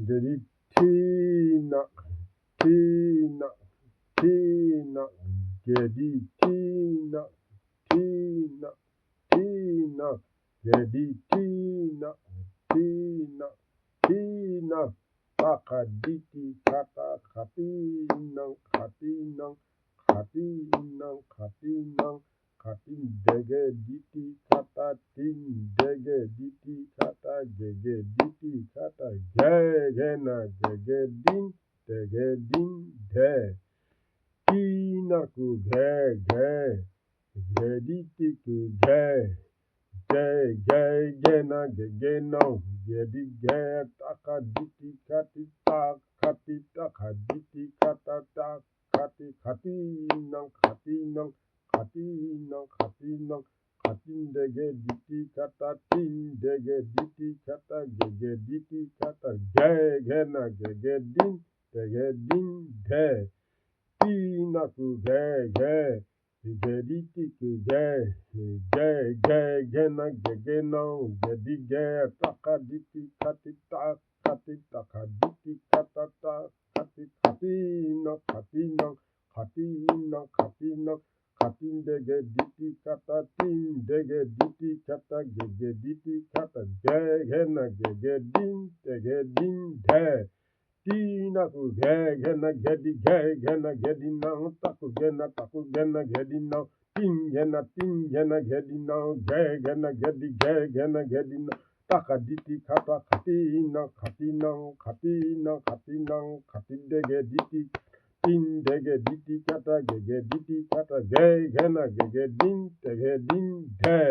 Jadi tina, tina, tina. Jadi tina, tina, tina. Jadi tina, tina, tina. Pakaditi kata katinang, katinang, katinang, katinang. Katin dege diti kata tin dege diti kata gege diti kata gegena gege din dege din de tina ku ge diti ku ge gena gege no gedi ge taka diti kati tak kati taka diti kata tak kati katinang katinang katinang katinang katin dege diti kata tin dege diti kata gege diti kata gegena gege din dege din de tina ku ge diti ku gena gege no gedi ge taka diti kati tak kati taka diti kata tak kati katinang katinang katinang katinang katin dege diti kata tin dege diti kata gege diti kata gegena gege din dege din de tina ku gegena gedi now taku gena gedi now tin gena gedi now gegena gedi now taka diti kata katinang katinang katinang katinang katin dege diti tin dege diti kata gege diti kata gegena gege din dege din de